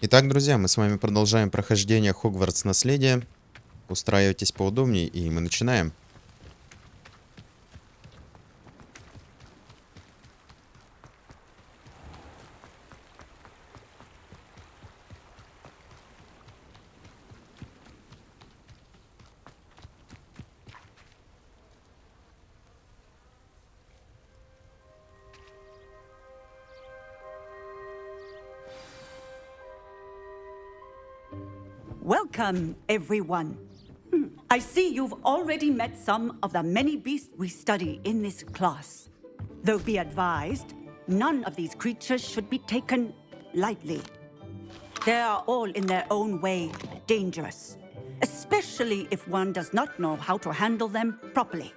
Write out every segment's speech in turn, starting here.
Итак, друзья, мы с вами продолжаем прохождение Хогвартс наследие. Устраивайтесь поудобнее, и мы начинаем. Welcome, everyone. I see you've already met some of the many beasts we study in this class. Though be advised, none of these creatures should be taken lightly. They are all in their own way dangerous, especially if one does not know how to handle them properly.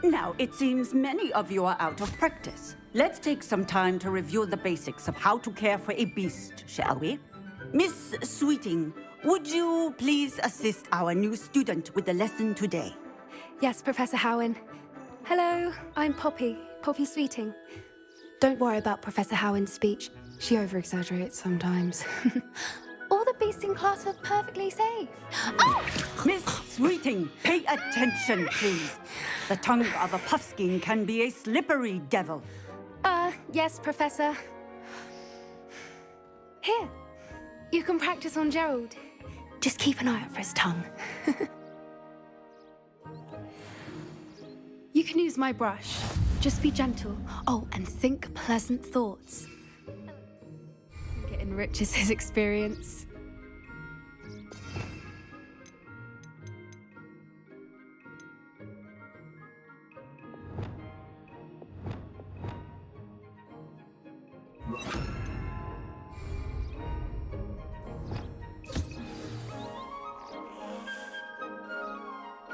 Now, it seems many of you are out of practice. Let's take some time to review the basics of how to care for a beast, shall we? Miss Sweeting, would you please assist our new student with the lesson today? Yes, Professor Howen. Hello, I'm Poppy Sweeting. Don't worry about Professor Howen's speech. She over-exaggerates sometimes. All the beasts in class are perfectly safe. Oh! Miss Sweeting, pay attention, please. The tongue of a puffskein can be a slippery devil. Yes, Professor. Here, you can practice on Gerald. Just keep an eye out for his tongue. You can use my brush. Just be gentle. Oh, and think pleasant thoughts. I think it enriches his experience.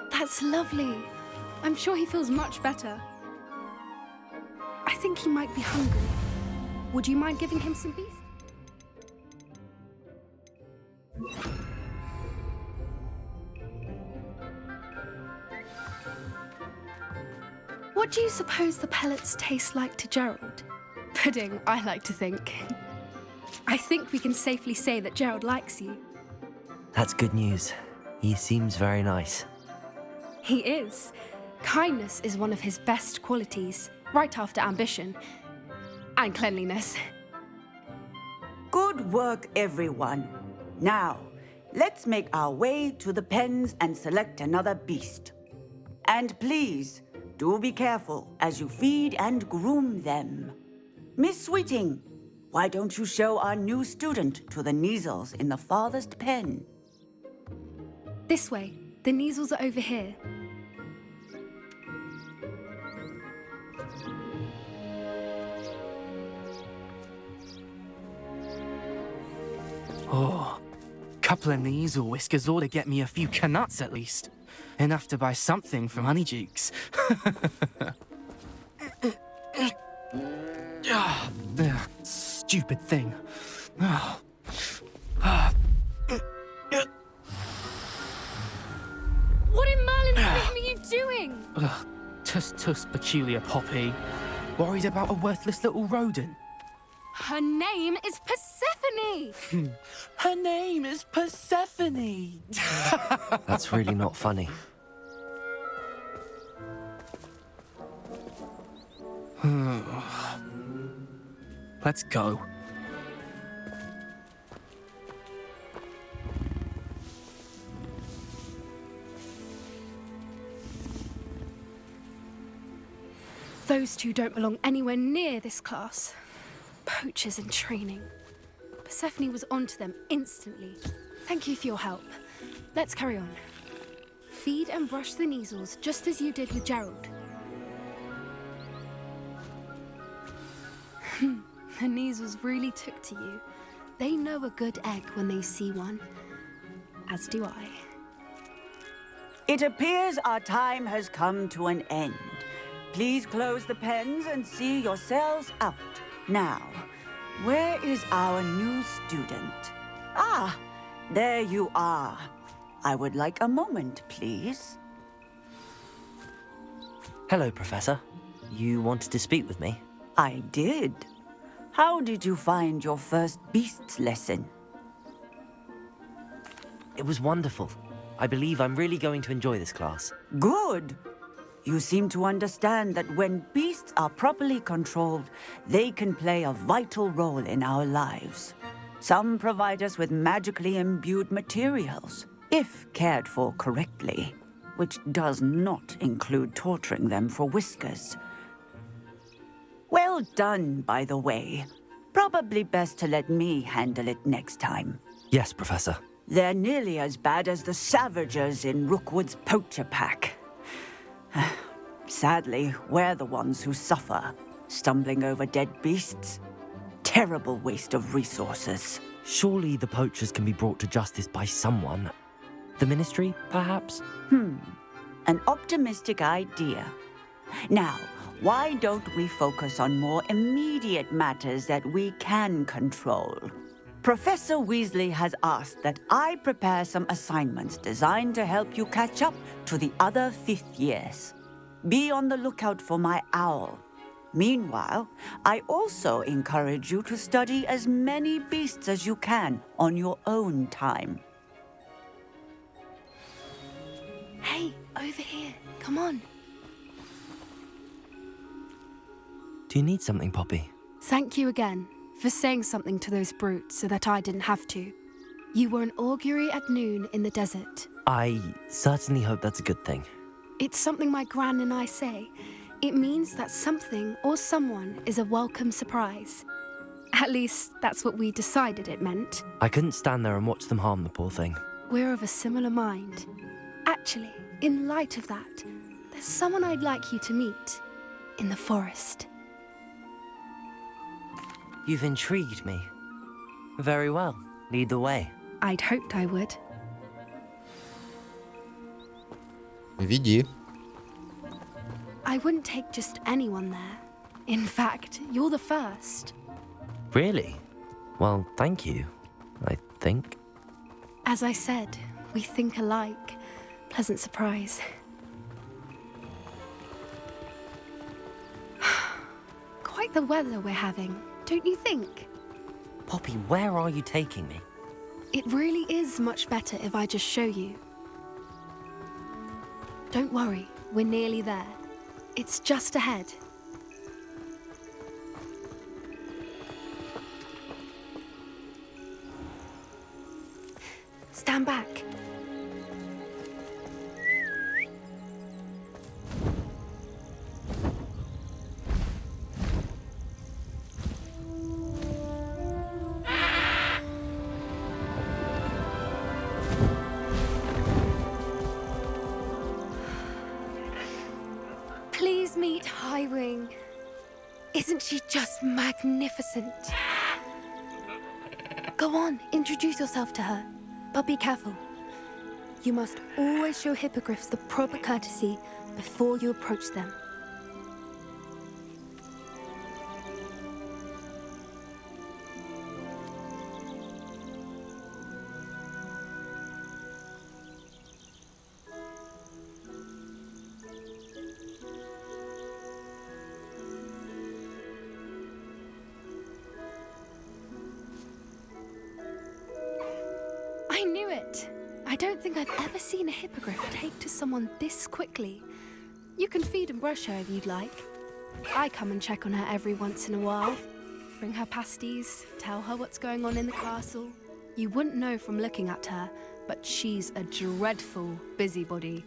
That's lovely. I'm sure he feels much better. I think he might be hungry. Would you mind giving him some beef? What do you suppose the pellets taste like to Gerald? Pudding, I like to think. I think we can safely say that Gerald likes you. That's good news. He seems very nice. He is. Kindness is one of his best qualities, right after ambition and cleanliness. Good work, everyone. Now, let's make our way to the pens and select another beast. And please, do be careful as you feed and groom them. Miss Sweeting, why don't you show our new student to the Neasels in the farthest pen? This way. The Neasels are over here. Oh, couple of Neasel whiskers ought to get me a few canuts at least. Enough to buy something from Honeydukes. Stupid thing. What in Merlin's name are you doing? Tuss peculiar Poppy. Worried about a worthless little rodent. Her name is Persephone! Her name is Persephone! That's really not funny. Let's go. Those two don't belong anywhere near this class. Poachers in training. Persephone was onto them instantly. Thank you for your help. Let's carry on. Feed and brush the Neasels just as you did with Gerald. The Neasels really took to you. They know a good egg when they see one. As do I. It appears our time has come to an end. Please close the pens and see yourselves out. Now, where is our new student? Ah, there you are. I would like a moment, please. Hello, Professor. You wanted to speak with me? I did. How did you find your first beasts lesson? It was wonderful. I believe I'm really going to enjoy this class. Good. You seem to understand that when beasts are properly controlled, they can play a vital role in our lives. Some provide us with magically imbued materials, if cared for correctly, which does not include torturing them for whiskers. Well done, by the way. Probably best to let me handle it next time. Yes, Professor. They're nearly as bad as the Savagers in Rookwood's poacher pack. Sadly, we're the ones who suffer, stumbling over dead beasts. Terrible waste of resources. Surely the poachers can be brought to justice by someone. The Ministry, perhaps? An optimistic idea. Now, why don't we focus on more immediate matters that we can control? Professor Weasley has asked that I prepare some assignments designed to help you catch up to the other 5th years. Be on the lookout for my owl. Meanwhile, I also encourage you to study as many beasts as you can on your own time. Hey, over here. Come on. Do you need something, Poppy? Thank you again for saying something to those brutes so that I didn't have to. You were an augury at noon in the desert. I certainly hope that's a good thing. It's something my gran and I say. It means that something or someone is a welcome surprise. At least, that's what we decided it meant. I couldn't stand there and watch them harm the poor thing. We're of a similar mind. Actually, in light of that, there's someone I'd like you to meet in the forest. You've intrigued me. Very well. Lead the way. I'd hoped I would. Веди. I wouldn't take just anyone there. In fact, you're the first. Really? Well, thank you, I think. As I said, we think alike. Pleasant surprise. Quite the weather we're having, don't you think? Poppy, where are you taking me? It really is much better if I just show you. Don't worry, we're nearly there. It's just ahead. Stand back. Please meet Highwing. Isn't she just magnificent? Go on, introduce yourself to her. But be careful. You must always show hippogriffs the proper courtesy before you approach them. I knew it! I don't think I've ever seen a hippogriff take to someone this quickly. You can feed and brush her if you'd like. I come and check on her every once in a while. Bring her pasties, tell her what's going on in the castle. You wouldn't know from looking at her, but she's a dreadful busybody.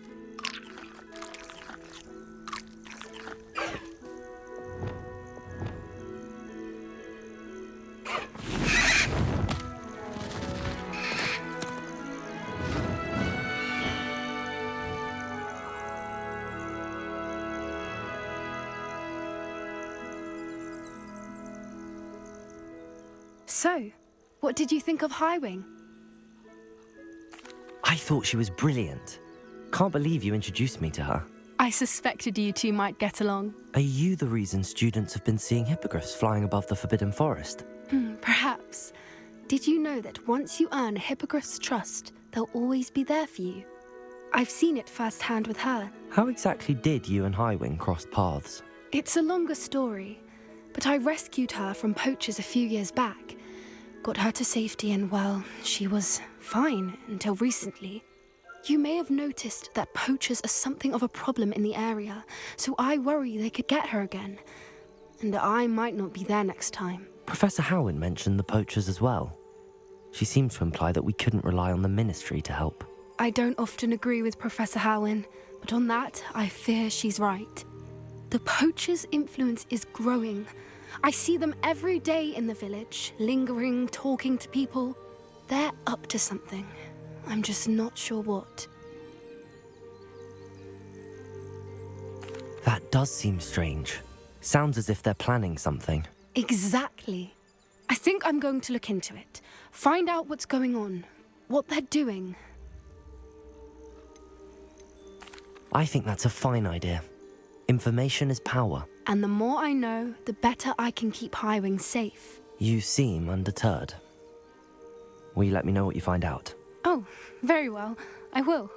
So, what did you think of Highwing? I thought she was brilliant. Can't believe you introduced me to her. I suspected you two might get along. Are you the reason students have been seeing hippogriffs flying above the Forbidden Forest? Perhaps. Did you know that once you earn a hippogriff's trust, they'll always be there for you? I've seen it firsthand with her. How exactly did you and Highwing cross paths? It's a longer story. but I rescued her from poachers a few years back. Got her to safety and, well, she was fine until recently. You may have noticed that poachers are something of a problem in the area, so I worry they could get her again. And I might not be there next time. Professor Howin mentioned the poachers as well. She seemed to imply that we couldn't rely on the Ministry to help. I don't often agree with Professor Howin, but on that, I fear she's right. The poachers' influence is growing. I see them every day in the village, lingering, talking to people. They're up to something. I'm just not sure what. That does seem strange. Sounds as if they're planning something. Exactly. I think I'm going to look into it. Find out what's going on, what they're doing. I think that's a fine idea. Information is power. And the more I know, the better I can keep Highwing safe. You seem undeterred. Will you let me know what you find out? Oh, very well. I will.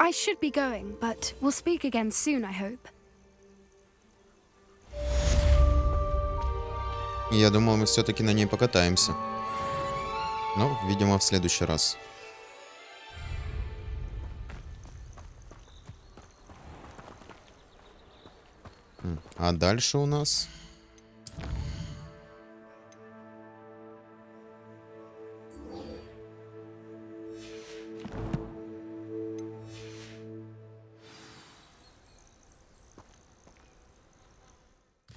I should be going, but we'll speak again soon, I hope. Я думал, мы все-таки на ней покатаемся. Но, видимо, в следующий раз. А дальше у нас...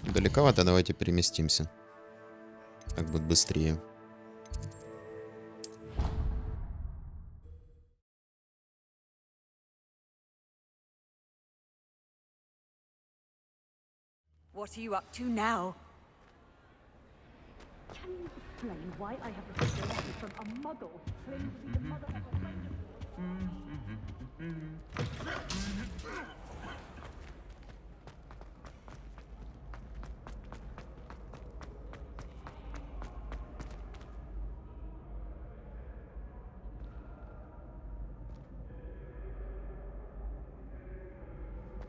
Далековато, давайте переместимся. Так будет быстрее. What are you up to now? Can you explain why I have received a letter from a muggle claiming to be the mother of a friend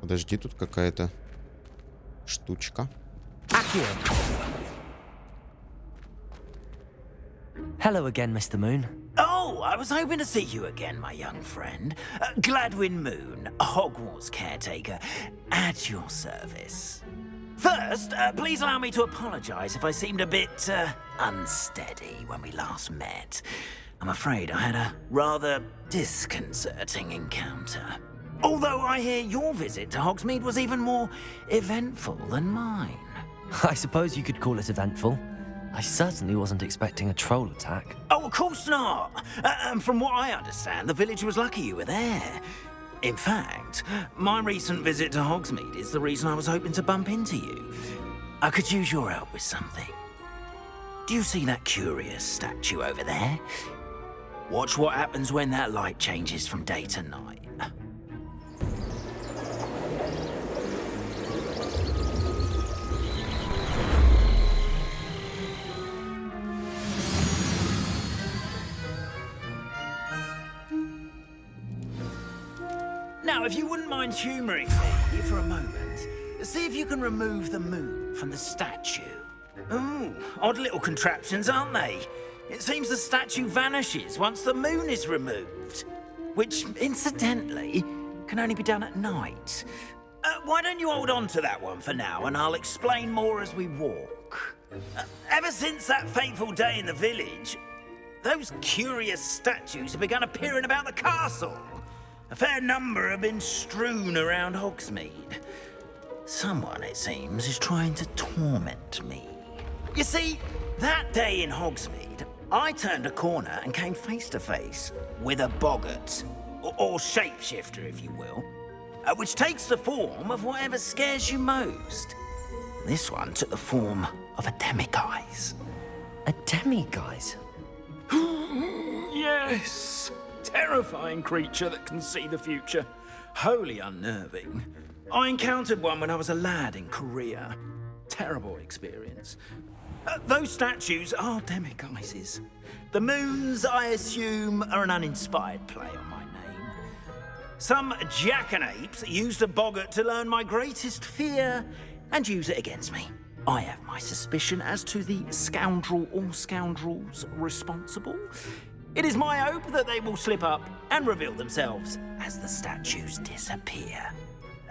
Подожди, тут какая-то штучка. Hello again, Mr. Moon. Oh, I was hoping to see you again, my young friend. Gladwin Moon, Hogwarts caretaker, at your service. First, please allow me to apologize if I seemed a bit unsteady when we last met. I'm afraid I had a rather disconcerting encounter. Although I hear your visit to Hogsmeade was even more eventful than mine. I suppose you could call it eventful. I certainly wasn't expecting a troll attack. Oh, of course not. And from what I understand, the village was lucky you were there. In fact, my recent visit to Hogsmeade is the reason I was hoping to bump into you. I could use your help with something. Do you see that curious statue over there? Watch what happens when that light changes from day to night. Now, if you wouldn't mind humouring me for a moment, see if you can remove the moon from the statue. Ooh, odd little contraptions, aren't they? It seems the statue vanishes once the moon is removed, which, incidentally, can only be done at night. Why don't you hold on to that one for now, and I'll explain more as we walk. Ever since that fateful day in the village, those curious statues have begun appearing about the castle. A fair number have been strewn around Hogsmeade. Someone, it seems, is trying to torment me. You see, that day in Hogsmeade, I turned a corner and came face to face with a boggart, or shapeshifter, if you will, which takes the form of whatever scares you most. This one took the form of a demiguise. A demiguise? Yes! Terrifying creature that can see the future. Wholly unnerving. I encountered one when I was a lad in Korea. Terrible experience. Those statues are demiguises. The moons, I assume, are an uninspired play on my name. Some jackanapes used a boggart to learn my greatest fear and use it against me. I have my suspicion as to the scoundrel or scoundrels responsible. It is my hope that they will slip up and reveal themselves as the statues disappear.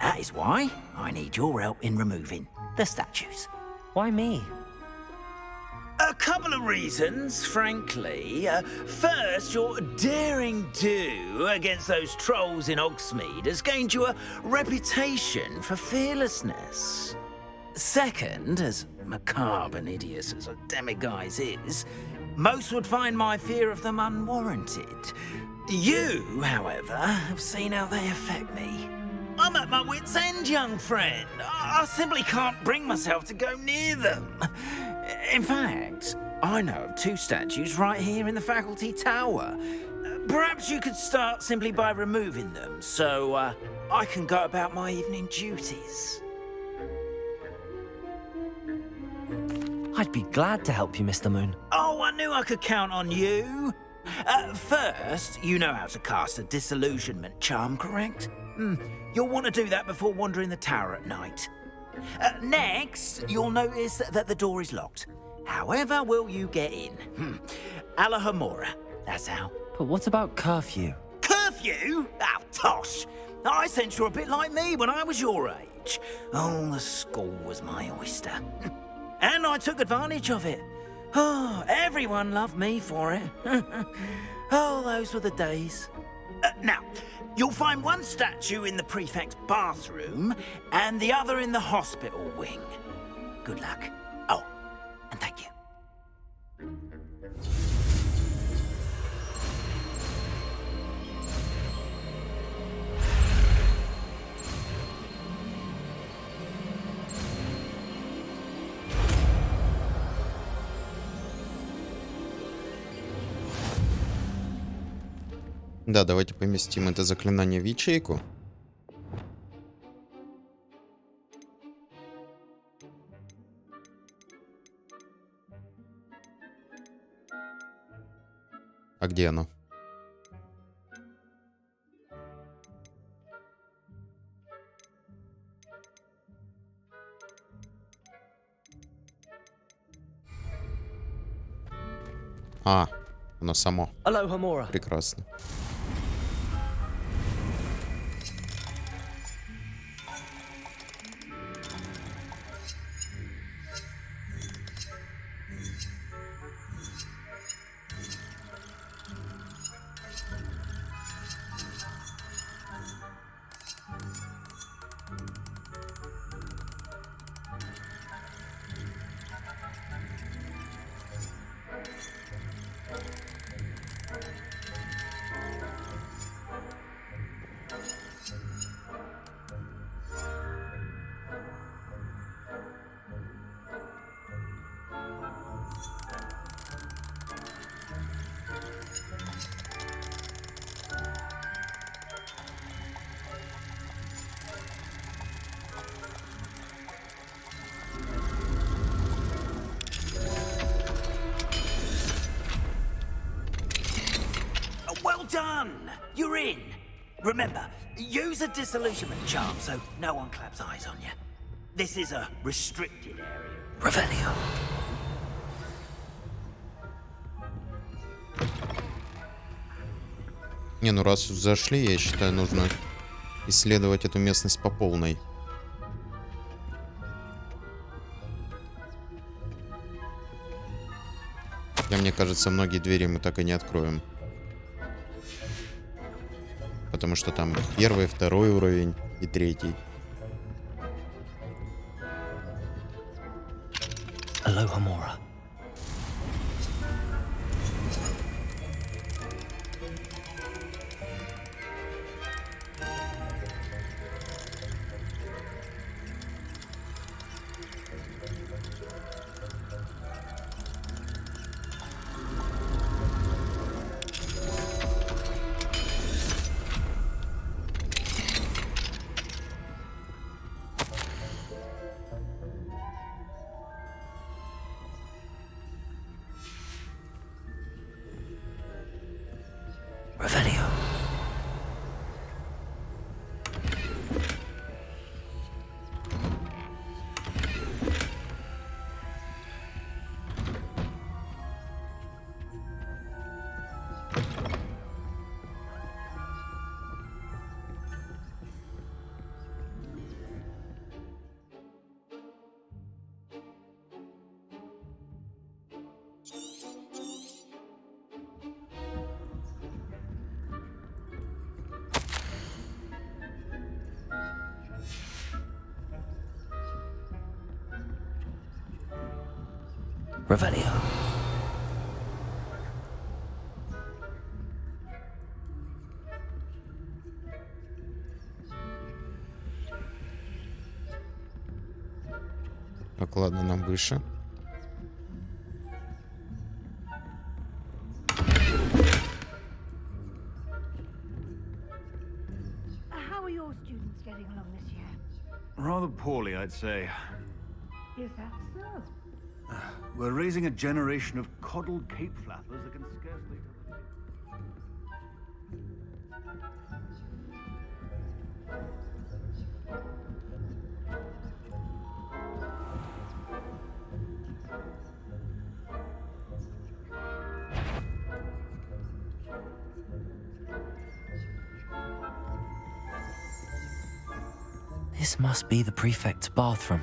That is why I need your help in removing the statues. Why me? A couple of reasons, frankly. First, your daring do against those trolls in Hogsmeade has gained you a reputation for fearlessness. Second, as macabre and hideous as a demiguise is, most would find my fear of them unwarranted. You, however, have seen how they affect me. I'm at my wit's end, young friend. I simply can't bring myself to go near them. In fact, I know of 2 statues right here in the faculty tower. Perhaps you could start simply by removing them, so I can go about my evening duties. I'd be glad to help you, Mr. Moon. Oh, I knew I could count on you. First, you know how to cast a disillusionment charm, correct? You'll want to do that before wandering the tower at night. Next, you'll notice that the door is locked. However will you get in? Alahomora, that's how. But what about curfew? Curfew? Oh, tosh. I sense you're a bit like me when I was your age. Oh, the school was my oyster. And I took advantage of it. Oh, everyone loved me for it. Oh, those were the days. Now, you'll find one statue in the prefect's bathroom and the other in the hospital wing. Good luck. Oh, and thank you. Да, давайте поместим это заклинание в ячейку. А где оно? А, оно само. Alohomora. Прекрасно. Well done! You're in. Remember, use a disillusionment charm so no one claps eyes on you. This is a restricted area. Revelio. Не, ну раз зашли, я считаю, нужно исследовать эту местность по полной. Хотя, мне кажется, многие двери мы так и не откроем. Потому что там 1-й, 2-й уровень и 3-й. Alohomora. Revelio. Revelio. Так, ладно, нам выше. How are your students getting along this year? Rather poorly, I'd say. Is that so? We're raising a generation of coddled cape flappers that can scarcely... This must be the prefect's bathroom.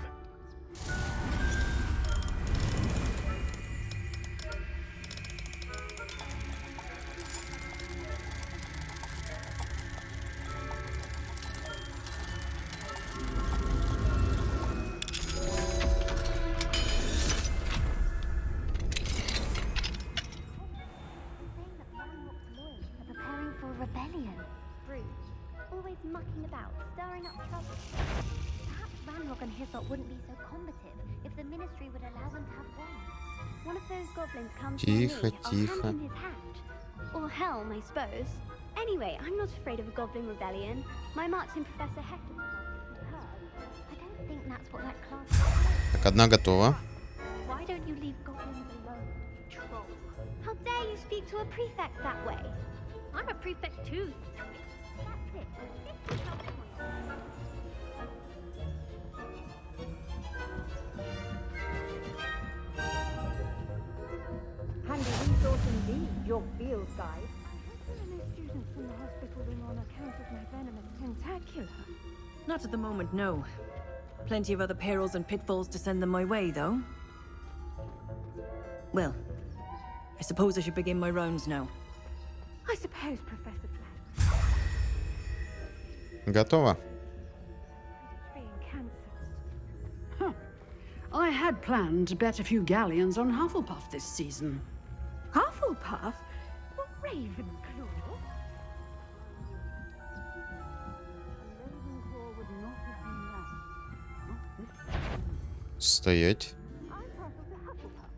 Saying that Ranrok's lawyers are preparing for a rebellion. Rude. Always mucking about, stirring up trouble. Perhaps Ranrok and his lot wouldn't be so combative if the ministry would allow them to have wands. One of those goblins comes to me, Тихо, I'll тихо. hand him his hat. Or helm, I suppose. Anyway, I'm not afraid of a goblin rebellion. My marks in Professor Hector's I don't think that's what that class is. Так, одна готова. Why don't you leave goblins alone, troll? How dare you speak to a prefect that way? I'm a prefect too. That's it. 50 help points. Handy resource indeed, your field guide. There are no students in the hospital room on account of my venomous tentacular. Not at the moment, no. Plenty of other perils and pitfalls to send them my way, though. Well, I suppose I should begin my rounds now. I suppose, Professor Flag. Готово. Being cancelled. Huh. I had planned to bet a few galleons on Hufflepuff this season. Hufflepuff? Or Ravenclaw? Ravenclaw would not have been that. Not this. Стоять. I'm part of the Hufflepuff.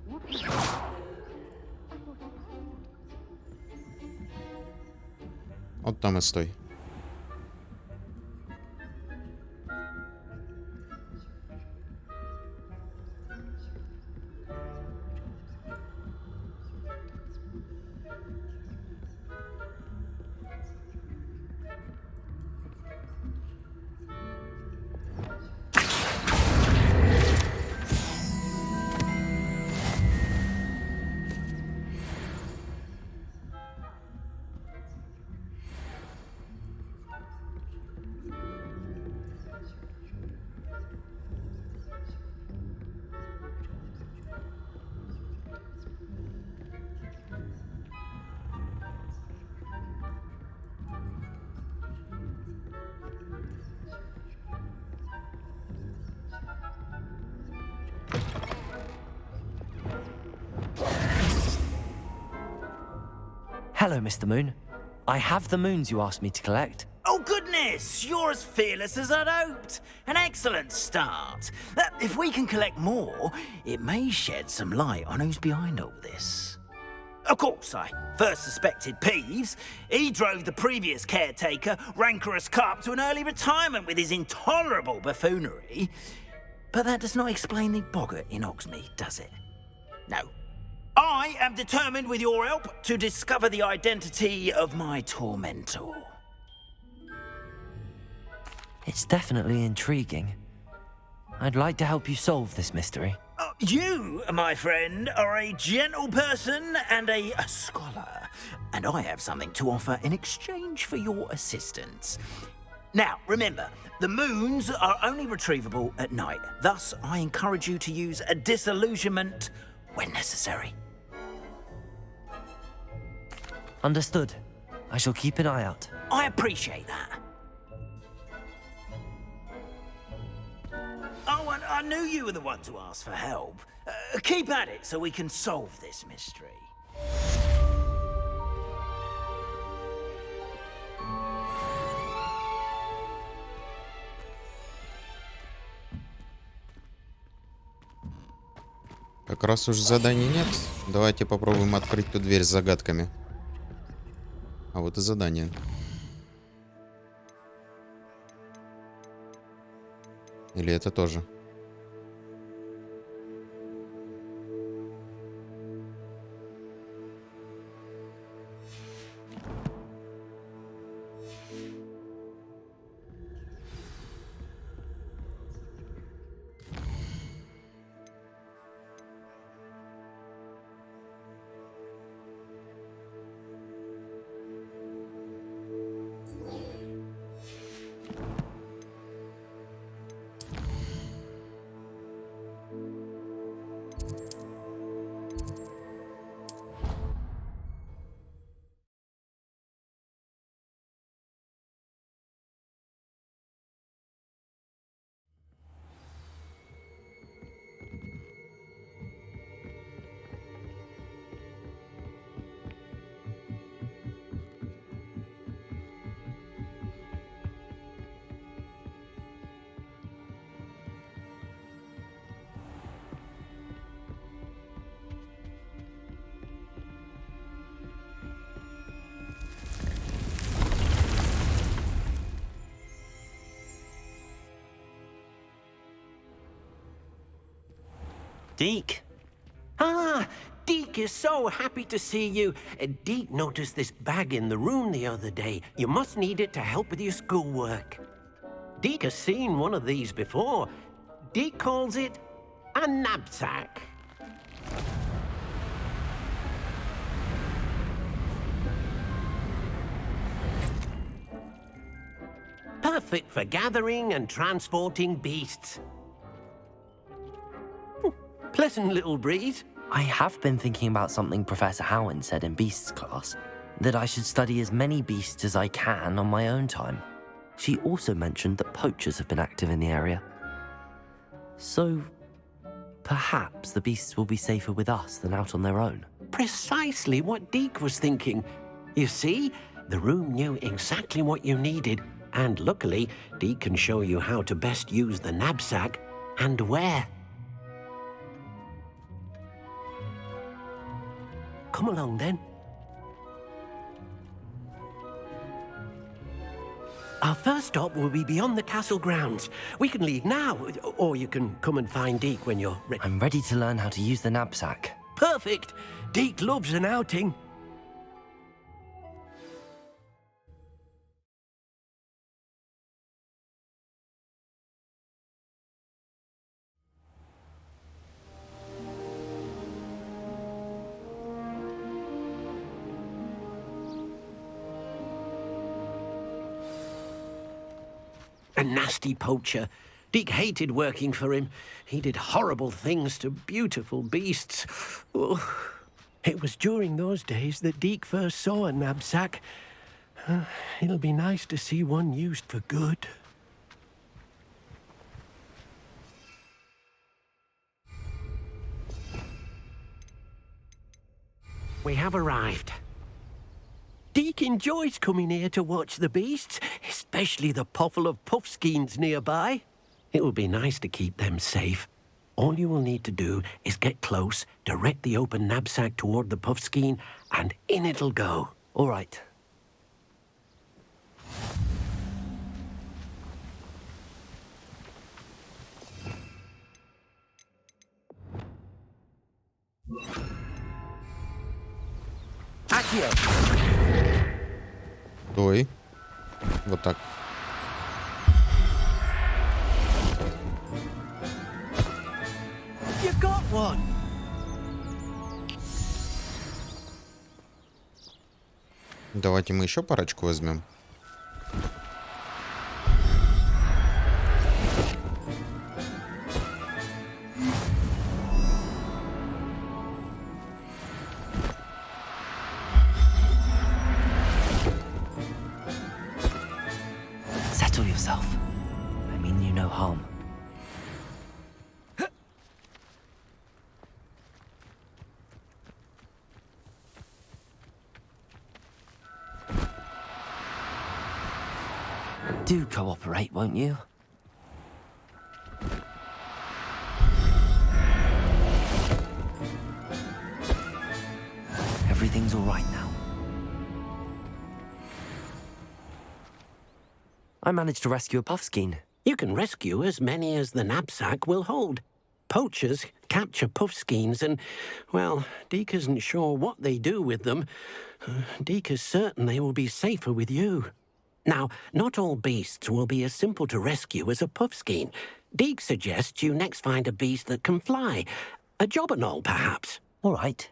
What? Вот там и стой. Hello, Mr. Moon. I have the moons you asked me to collect. Oh, goodness! You're as fearless as I'd hoped. An excellent start. If we can collect more, it may shed some light on who's behind all this. Of course, I first suspected Peeves. He drove the previous caretaker, Rancorous Carp, to an early retirement with his intolerable buffoonery. But that does not explain the boggart in Hogsmeade, does it? No. I am determined, with your help, to discover the identity of my tormentor. It's definitely intriguing. I'd like to help you solve this mystery. You, my friend, are a gentle person and a scholar, and I have something to offer in exchange for your assistance. Now, remember, the moons are only retrievable at night. Thus, I encourage you to use a disillusionment when necessary. Understood. I shall keep an eye out. I appreciate that. Oh, and I knew you were the one to ask for help. Keep at it so we can solve this mystery. Как раз уж заданий нет, давайте попробуем открыть ту дверь с загадками. А вот и задание. Или это тоже? Deke. Ah, Deke is so happy to see you. Deke noticed this bag in the room the other day. You must need it to help with your schoolwork. Deke has seen one of these before. Deke calls it a knapsack. Perfect for gathering and transporting beasts. Pleasant little breeze. I have been thinking about something Professor Howin said in Beasts class, that I should study as many beasts as I can on my own time. She also mentioned that poachers have been active in the area. So, perhaps the beasts will be safer with us than out on their own. Precisely what Deke was thinking. You see, the room knew exactly what you needed, and luckily, Deke can show you how to best use the knapsack and where. Come along, then. Our first stop will be beyond the castle grounds. We can leave now, or you can come and find Deke when you're ready. I'm ready to learn how to use the knapsack. Perfect! Deke loves an outing. A nasty poacher. Deke hated working for him. He did horrible things to beautiful beasts. Oh, it was during those days that Deke first saw a knapsack. It'll be nice to see one used for good. We have arrived. Deke enjoys coming here to watch the beasts, especially the poffle of puffskeins nearby. It will be nice to keep them safe. All you will need to do is get close, direct the open knapsack toward the puffskein, and in it'll go. All right. Ой. Вот так. You got one. Давайте мы еще парочку возьмем. Settle yourself. I mean you no harm. Do cooperate, won't you? Everything's all right now. I managed to rescue a puffskein. You can rescue as many as the knapsack will hold. Poachers capture puffskeins and, well, Deke isn't sure what they do with them. Deke is certain they will be safer with you. Now, not all beasts will be as simple to rescue as a puffskein. Deke suggests you next find a beast that can fly. A jobberknoll, perhaps. All right.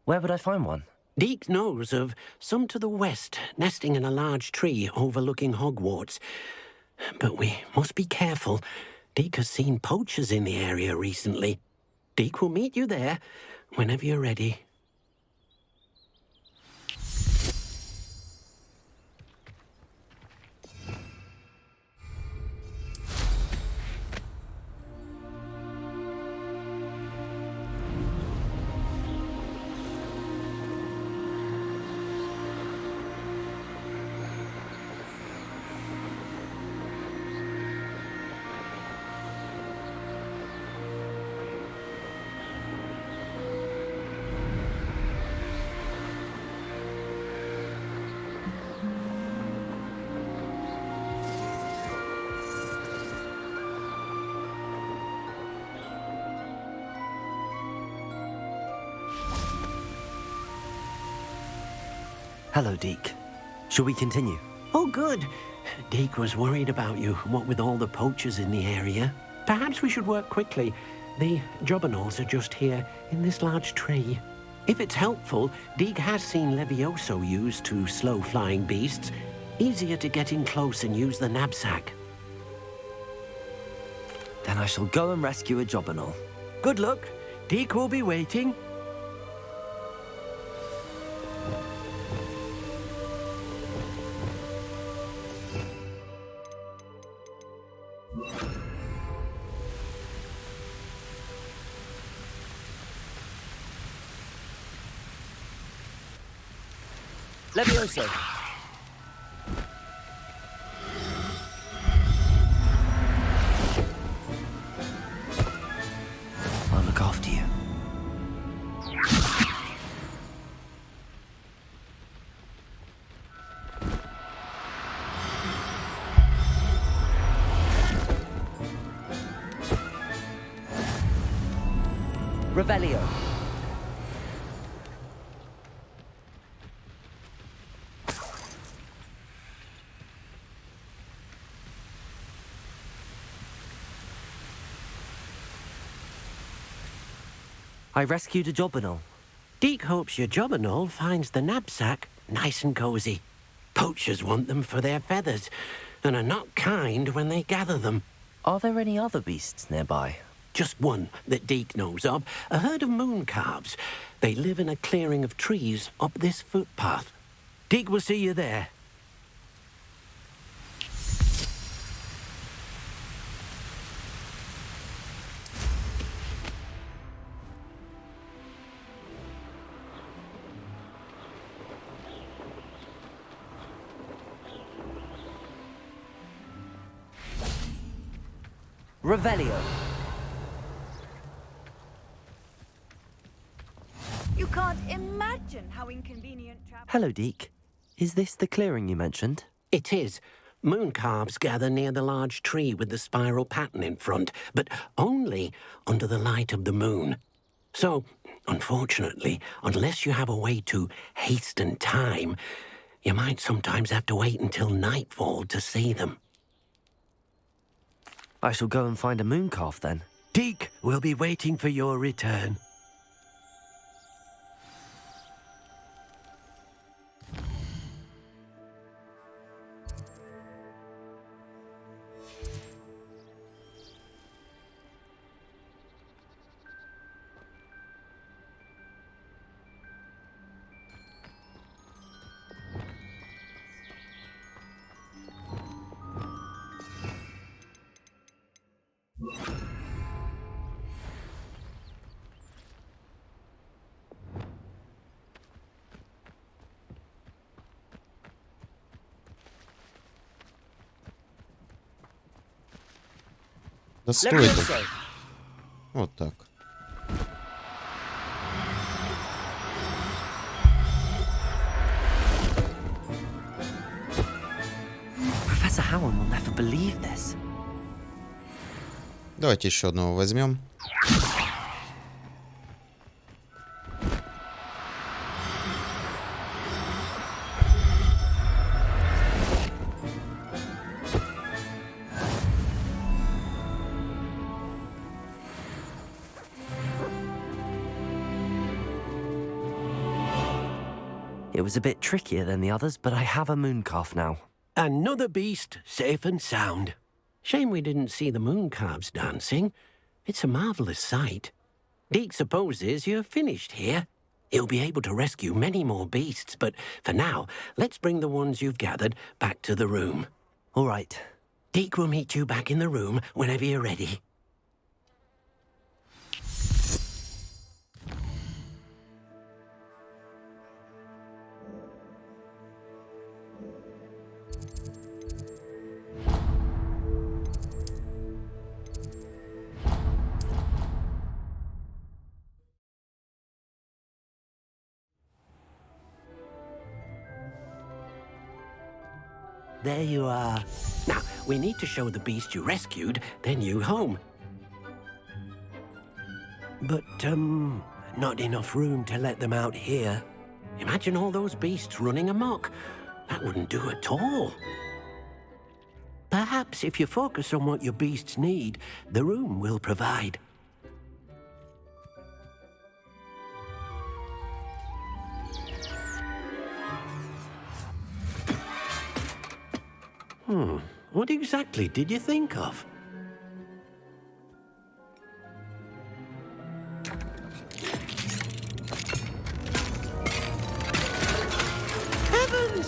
Where would I find one? Deke knows of some to the west, nesting in a large tree overlooking Hogwarts. But we must be careful. Deke has seen poachers in the area recently. Deke will meet you there whenever you're ready. Hello, Deke. Shall we continue? Oh, good. Deke was worried about you, what with all the poachers in the area. Perhaps we should work quickly. The jobberknolls are just here, in this large tree. If it's helpful, Deke has seen Levioso used to slow flying beasts. Easier to get in close and use the knapsack. Then I shall go and rescue a jobberknoll. Good luck. Deke will be waiting. Levioso. I'll look after you. Revelio. I rescued a jobberknoll. Deke hopes your jobberknoll finds the knapsack nice and cozy. Poachers want them for their feathers, and are not kind when they gather them. Are there any other beasts nearby? Just one that Deke knows of, a herd of moon calves. They live in a clearing of trees up this footpath. Deke will see you there. Revelio. You can't imagine how inconvenient travel. Hello, Deke. Is this the clearing you mentioned? It is. Moon calves gather near the large tree with the spiral pattern in front, but only under the light of the moon. So, unfortunately, unless you have a way to hasten time, you might sometimes have to wait until nightfall to see them. I shall go and find a moon calf then. Deke will be waiting for your return. Да стой ты. Вот так. Professor Howard will never believe this. Давайте еще одного возьмем. It was a bit trickier than the others, but I have a mooncalf now. Another beast, safe and sound. Shame we didn't see the mooncalves dancing. It's a marvelous sight. Deke supposes you're finished here. He'll be able to rescue many more beasts, but for now, let's bring the ones you've gathered back to the room. All right. Deke will meet you back in the room whenever you're ready. There you are. Now, we need to show the beast you rescued their new home. But, not enough room to let them out here. Imagine all those beasts running amok. That wouldn't do at all. Perhaps if you focus on what your beasts need, the room will provide. What exactly did you think of? Heavens!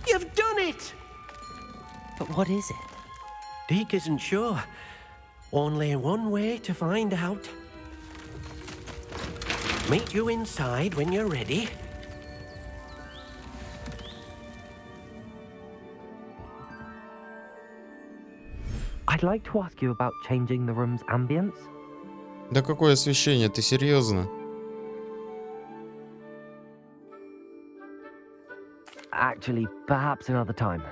You've done it! But what is it? Deke isn't sure. Only one way to find out. Meet you inside when you're ready. I'd like to ask you about changing the room's ambience. Да какое освещение? Ты серьезно? Actually, perhaps another time.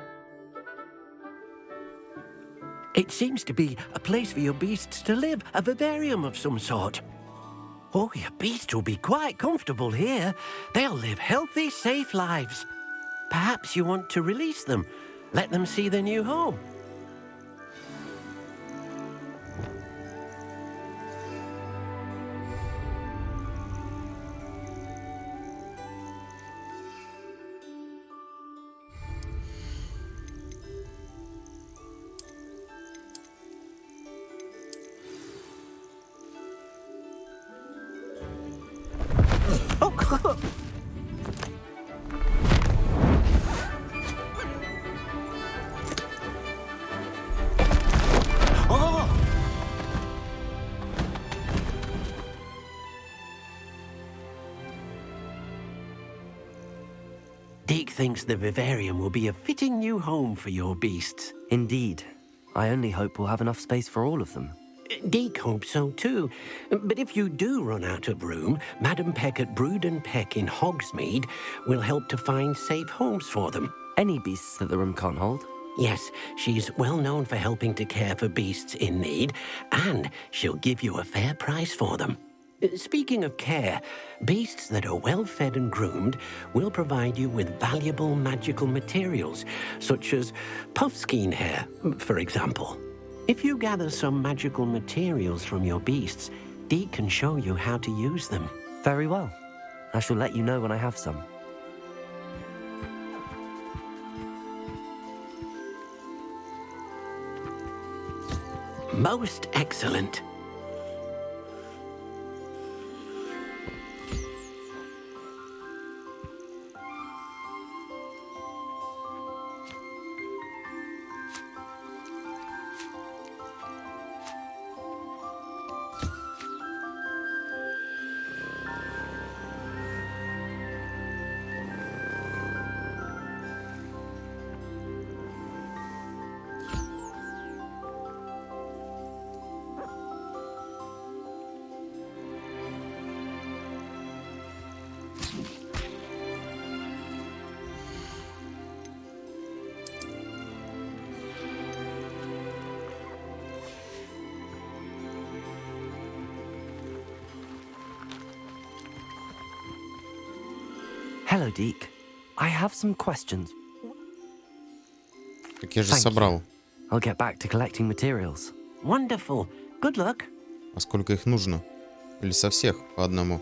It seems to be a place for your beasts to live, a vivarium of some sort. Oh, your beasts will be quite comfortable here. They'll live healthy, safe lives. Perhaps you want to release them, let them see their new home. Deke thinks the vivarium will be a fitting new home for your beasts. Indeed. I only hope we'll have enough space for all of them. Deke hopes so too. But if you do run out of room, Madam Peck at Brood and Peck in Hogsmeade will help to find safe homes for them. Any beasts that the room can't hold? Yes, she's well known for helping to care for beasts in need, and she'll give you a fair price for them. Speaking of care, beasts that are well fed and groomed will provide you with valuable magical materials, such as puffskein hair, for example. If you gather some magical materials from your beasts, Deke can show you how to use them. Very well. I shall let you know when I have some. Most excellent. Hello, Deke. I have some questions. Так я же Thank you. собрал. I'll get back to collecting materials. Wonderful. Good luck. А сколько их нужно? Или со всех по одному?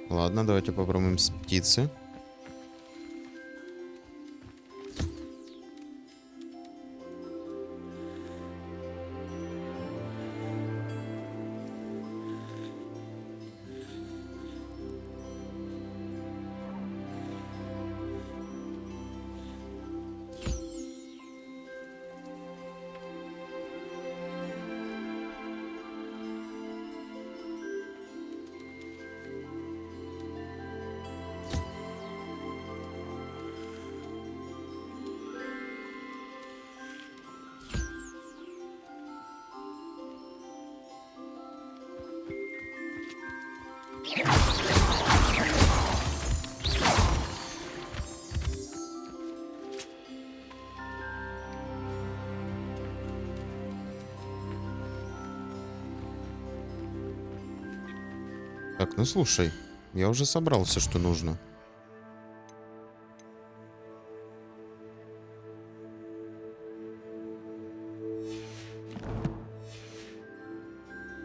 Ладно, давайте попробуем с птицы. Так, ну слушай, я уже собрал все, что нужно.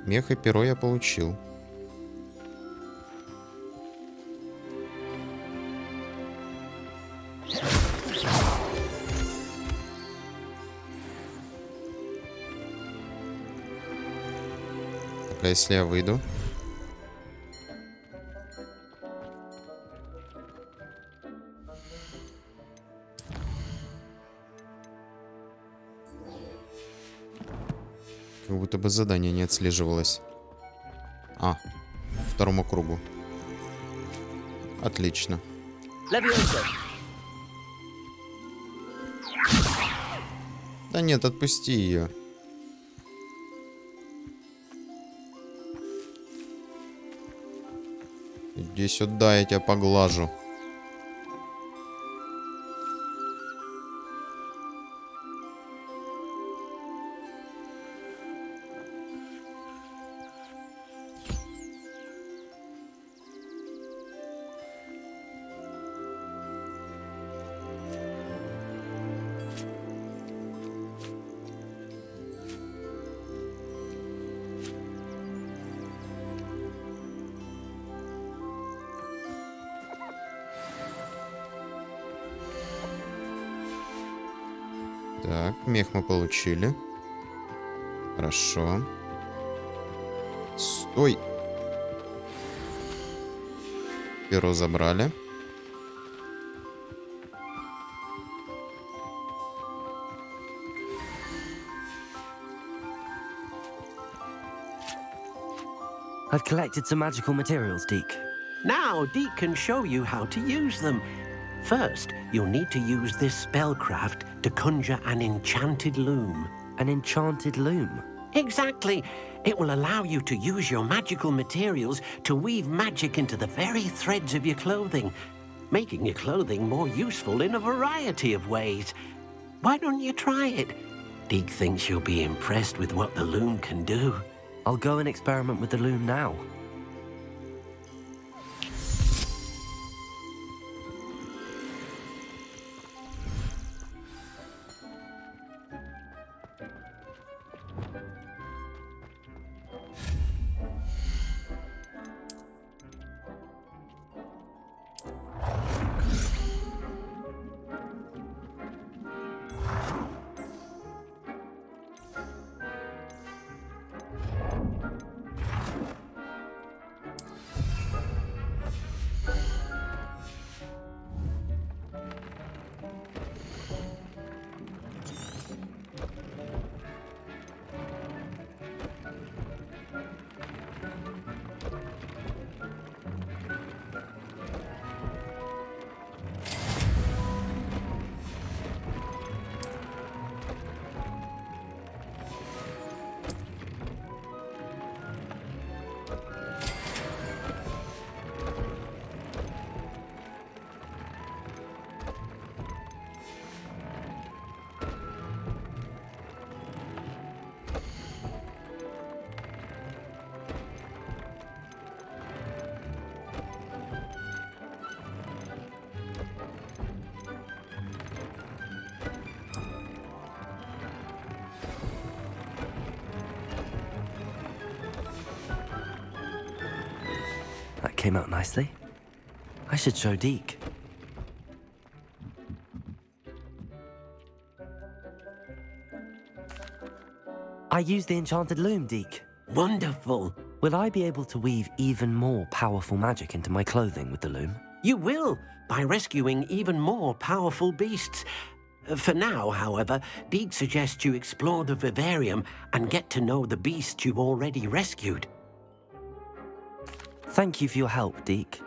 Мех и перо я получил. Так, а если я выйду? Как будто бы задание не отслеживалось. А, второму кругу. Отлично. Да нет, отпусти ее. Иди сюда, я тебя поглажу. Так, мех мы получили. Хорошо. Стой. Перо забрали. I've collected some magical materials, Deke. Now, Deke can show you how to use them. First, you'll need to use this spellcraft to conjure an enchanted loom. An enchanted loom? Exactly. It will allow you to use your magical materials to weave magic into the very threads of your clothing, making your clothing more useful in a variety of ways. Why don't you try it? Deke thinks you'll be impressed with what the loom can do. I'll go and experiment with the loom now. came out nicely. I should show Deke. I used the enchanted loom, Deke. Wonderful. Will I be able to weave even more powerful magic into my clothing with the loom? You will, by rescuing even more powerful beasts. For now, however, Deke suggests you explore the vivarium and get to know the beasts you've already rescued. Thank you for your help, Deke.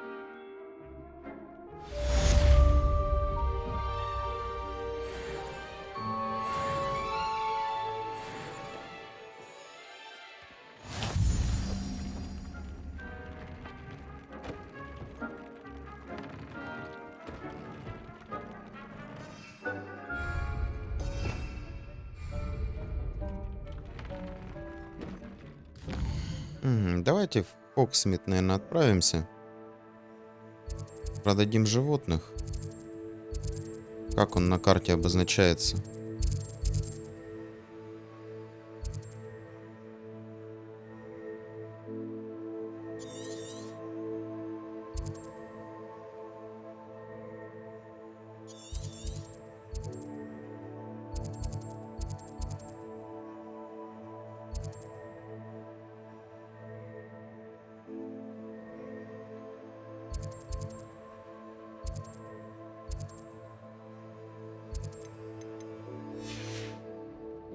Давайте в Хоксмит, наверное, отправимся. Продадим животных. Как он на карте обозначается?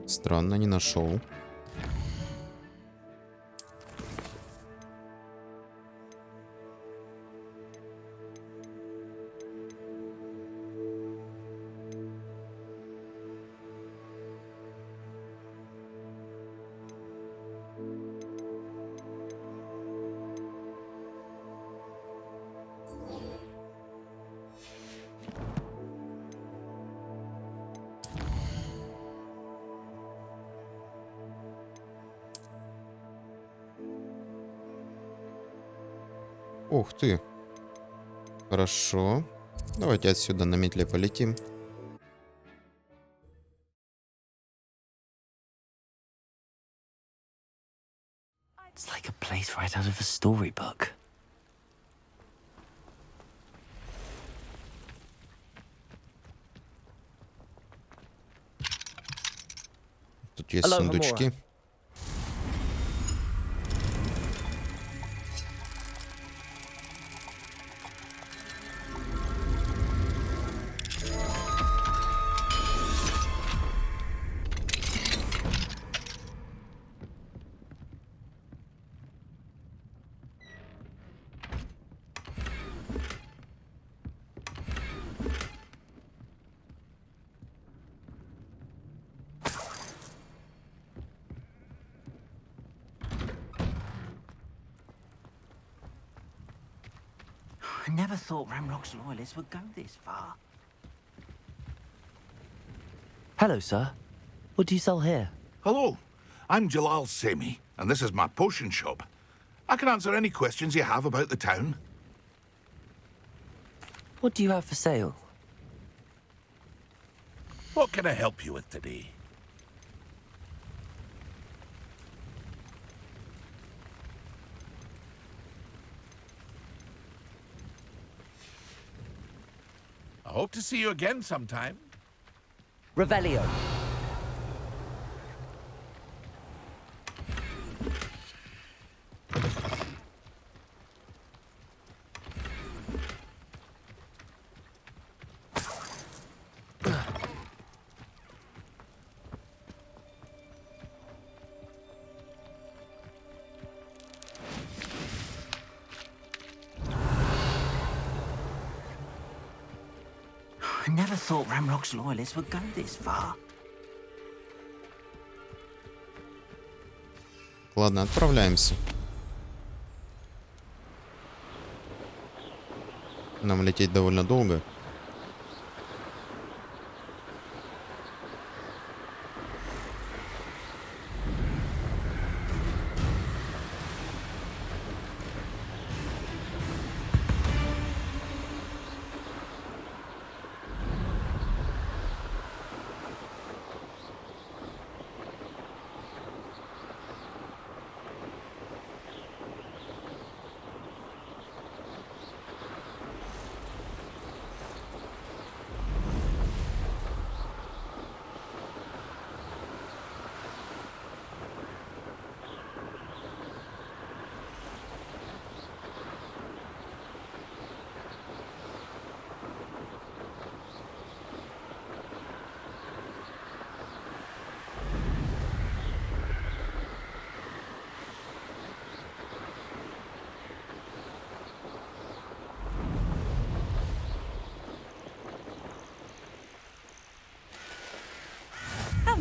Странно, не нашел. Ух ты. Хорошо. Давайте отсюда на метле полетим. It's like a place right out of a storybook. Тут есть сундучки. I never thought Ranrok's loyalists would go this far. Hello, sir. What do you sell here? Hello, I'm Jalal Semi, and this is my potion shop. I can answer any questions you have about the town. What do you have for sale? What can I help you with today? I hope to see you again sometime. Revelio. I never thought Ranrok's loyalists would go this far. Ладно, отправляемся. Нам лететь довольно долго.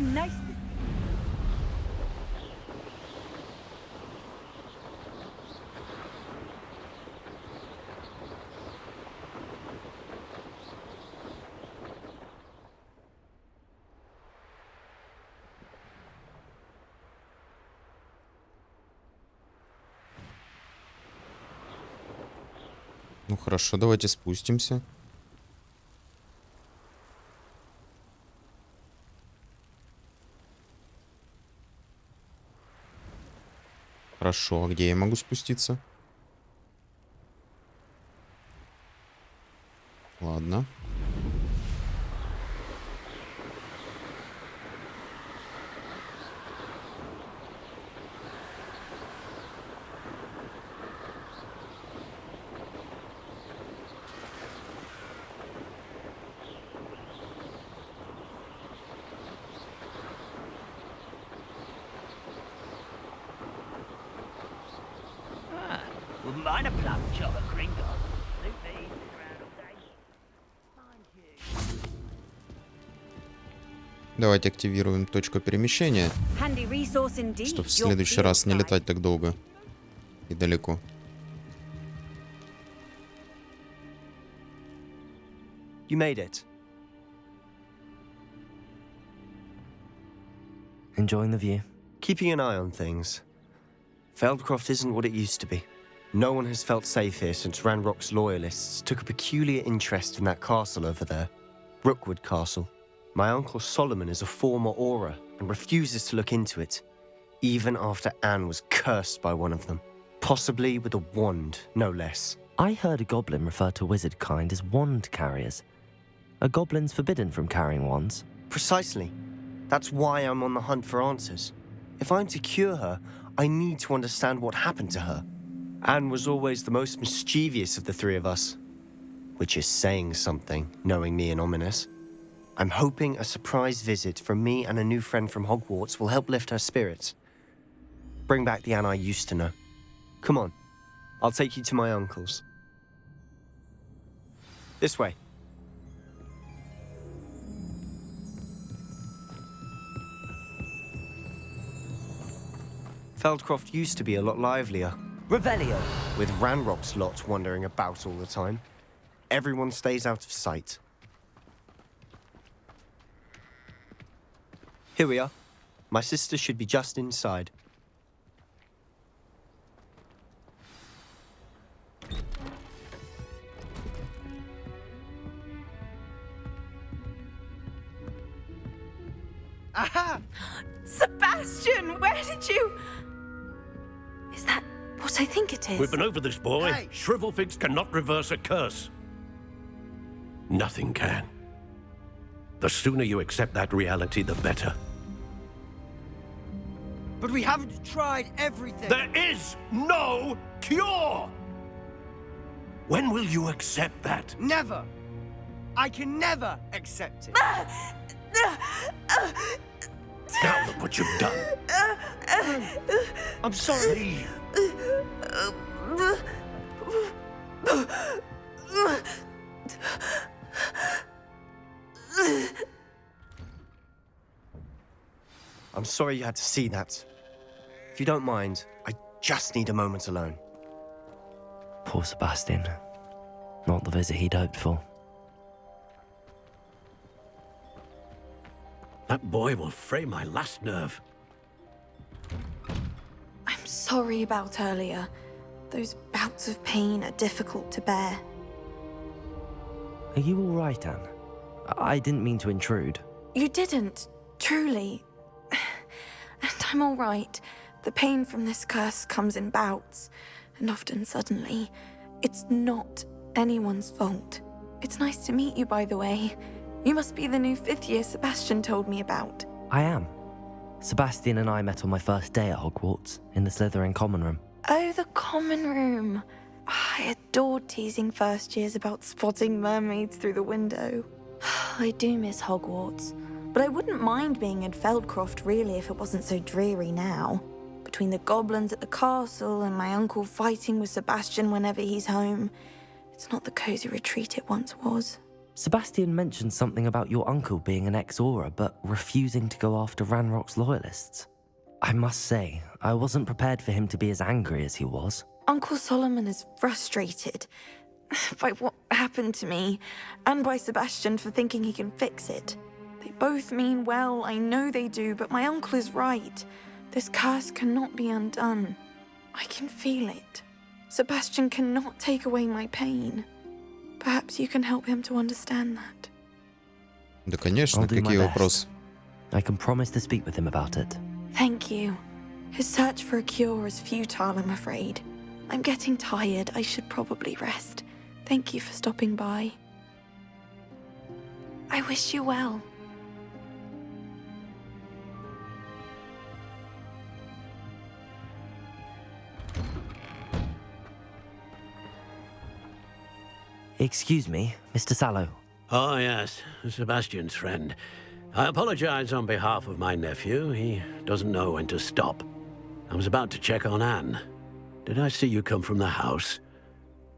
nice. Ну хорошо, давайте спустимся. Хорошо, а где я могу спуститься? Ладно. Wouldn't mind a plum chop at Gringo. Suit me, sit around all day. Thank you. Давайте активируем точку перемещения, Handy resource indeed. чтобы в следующий раз не летать так долго и далеко. You made it. Enjoying the view? Keeping an eye on things. Feldcroft isn't what it used to be. No one has felt safe here since Ranrok's loyalists took a peculiar interest in that castle over there. Rookwood Castle. My uncle Solomon is a former Auror and refuses to look into it, even after Anne was cursed by one of them. Possibly with a wand, no less. I heard a goblin refer to wizard kind as wand carriers. Are goblins forbidden from carrying wands? Precisely. That's why I'm on the hunt for answers. If I'm to cure her, I need to understand what happened to her. Anne was always the most mischievous of the three of us. Which is saying something, knowing me and ominous. I'm hoping a surprise visit from me and a new friend from Hogwarts will help lift her spirits. Bring back the Anne I used to know. Come on, I'll take you to my uncle's. This way. Feldcroft used to be a lot livelier. Revelio. With Ranrok's lot wandering about all the time. Everyone stays out of sight. Here we are. My sister should be just inside. Aha! Sebastian, where did you... Is that what I think it is? We've been over this, boy. Hey. Shrivelfigs cannot reverse a curse. Nothing can. The sooner you accept that reality, the better. But we haven't tried everything. There is no cure! When will you accept that? Never. I can never accept it. Now look what you've done. I'm sorry. Leave. I'm sorry you had to see that. If you don't mind, I just need a moment alone. Poor Sebastian. Not the visit he'd hoped for. That boy will fray my last nerve. I'm sorry about earlier. Those bouts of pain are difficult to bear. Are you all right, Anne? I didn't mean to intrude. You didn't, truly. And I'm all right. The pain from this curse comes in bouts, and often suddenly. It's not anyone's fault. It's nice to meet you, by the way. You must be the new 5th year Sebastian told me about. I am. Sebastian and I met on my first day at Hogwarts, in the Slytherin common room. Oh, the common room. I adored teasing first years about spotting mermaids through the window. I do miss Hogwarts, but I wouldn't mind being in Feldcroft really if it wasn't so dreary now. Between the goblins at the castle and my uncle fighting with Sebastian whenever he's home, it's not the cozy retreat it once was. Sebastian mentioned something about your uncle being an ex-Aura, but refusing to go after Ranrok's loyalists. I must say, I wasn't prepared for him to be as angry as he was. Uncle Solomon is frustrated by what happened to me, and by Sebastian for thinking he can fix it. They both mean well, I know they do, but my uncle is right. This curse cannot be undone. I can feel it. Sebastian cannot take away my pain. Perhaps you can help him to understand that. Да, конечно, какие вопросы? I can promise to speak with him about it. Thank you. His search for a cure is futile, I'm afraid. I'm getting tired. I should probably rest. Thank you for stopping by. I wish you well. Excuse me, Mr. Sallow. Oh, yes, Sebastian's friend. I apologize on behalf of my nephew. He doesn't know when to stop. I was about to check on Anne. Did I see you come from the house?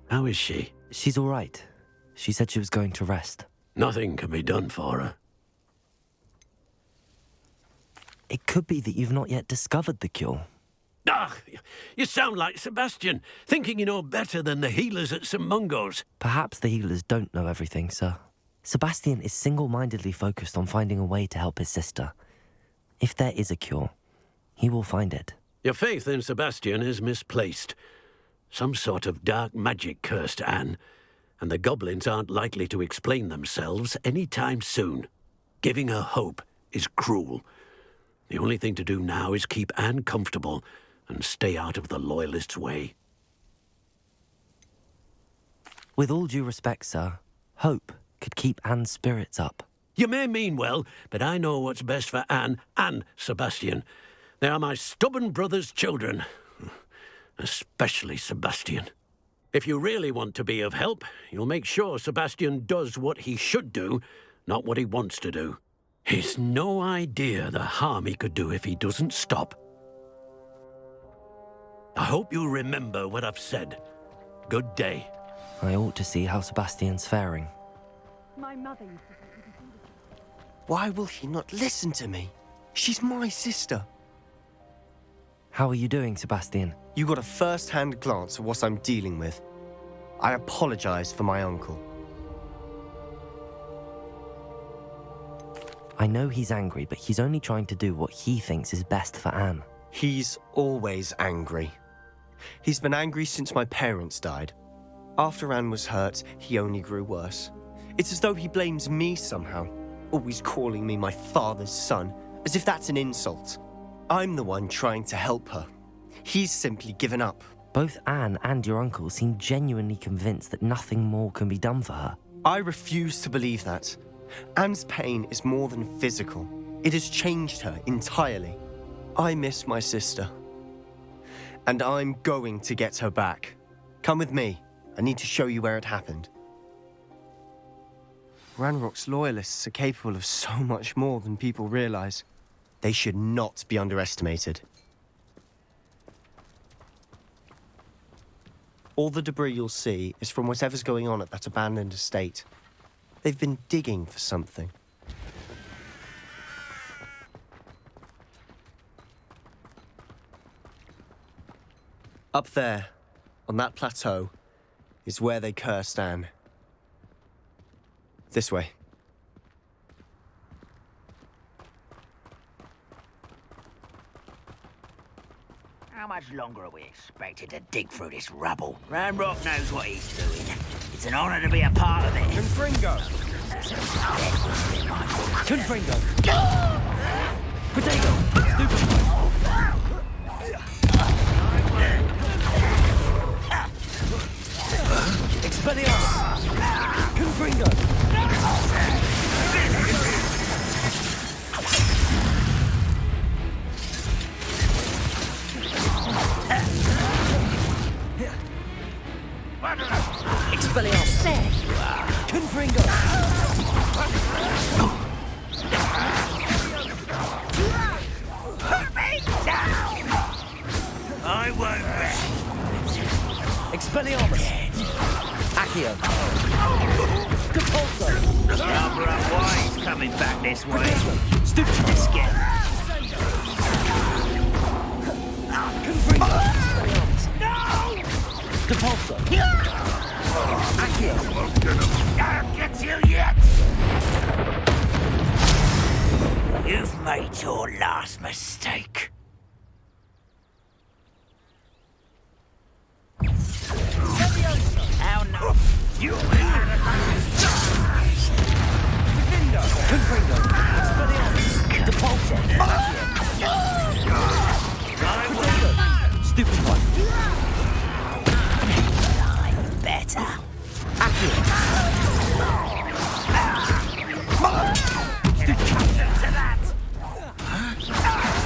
How is she? She's all right. She said she was going to rest. Nothing can be done for her. It could be that you've not yet discovered the cure. Ah, you sound like Sebastian, thinking you know better than the healers at St. Mungo's. Perhaps the healers don't know everything, sir. Sebastian is single-mindedly focused on finding a way to help his sister. If there is a cure, he will find it. Your faith in Sebastian is misplaced. Some sort of dark magic cursed Anne, and the goblins aren't likely to explain themselves any time soon. Giving her hope is cruel. The only thing to do now is keep Anne comfortable and stay out of the Loyalists' way. With all due respect, sir, hope could keep Anne's spirits up. You may mean well, but I know what's best for Anne and Sebastian. They are my stubborn brother's children. Especially Sebastian. If you really want to be of help, you'll make sure Sebastian does what he should do, not what he wants to do. He's no idea the harm he could do if he doesn't stop. I hope you'll remember what I've said. Good day. I ought to see how Sebastian's faring. My mother. Why will he not listen to me? She's my sister. How are you doing, Sebastian? You got a first-hand glance at what I'm dealing with. I apologize for my uncle. I know he's angry, but he's only trying to do what he thinks is best for Anne. He's always angry. He's been angry since my parents died. After Anne was hurt, he only grew worse. It's as though he blames me somehow, always calling me my father's son, as if that's an insult. I'm the one trying to help her. He's simply given up. Both Anne and your uncle seem genuinely convinced that nothing more can be done for her. I refuse to believe that. Anne's pain is more than physical. It has changed her entirely. I miss my sister. And I'm going to get her back. Come with me. I need to show you where it happened. Ranrok's loyalists are capable of so much more than people realize. They should not be underestimated. All the debris you'll see is from whatever's going on at that abandoned estate. They've been digging for something. Up there, on that plateau, is where they cursed Anne. This way. How much longer are we expected to dig through this rubble? Ranrok knows what he's doing. It's an honor to be a part of it. Confringo! Confringo! Potato! Stupid! Expelliarmus! Confringo! Expelliarmus! Confringo! Put me down! I won't rest. Expelliarmus! Accio! Compulsion! coming back this way. Stupid biscuit. No! Depulso. I'll get you yet! You've made your last mistake. How no? You always had a Confringo. Depulso. Stupid one. better.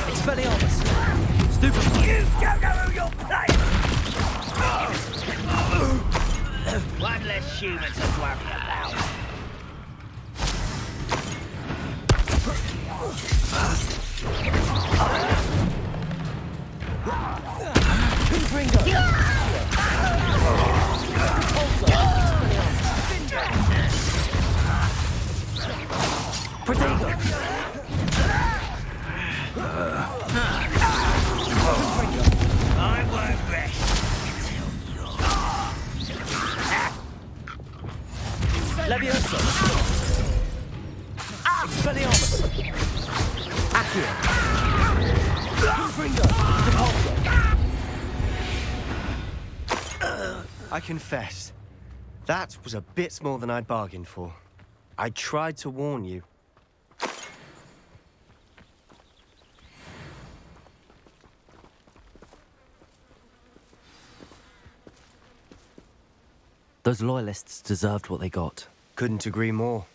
Expelliarmus. Stupid one. You don't know who you're playing. One less human to worry about. Confringo. Protego. I won't rest until you're... Levioso. Expelliarmus. Accio. Confringo. Depulso. I confess, that was a bit more than I'd bargained for. I tried to warn you. Those loyalists deserved what they got. Couldn't agree more.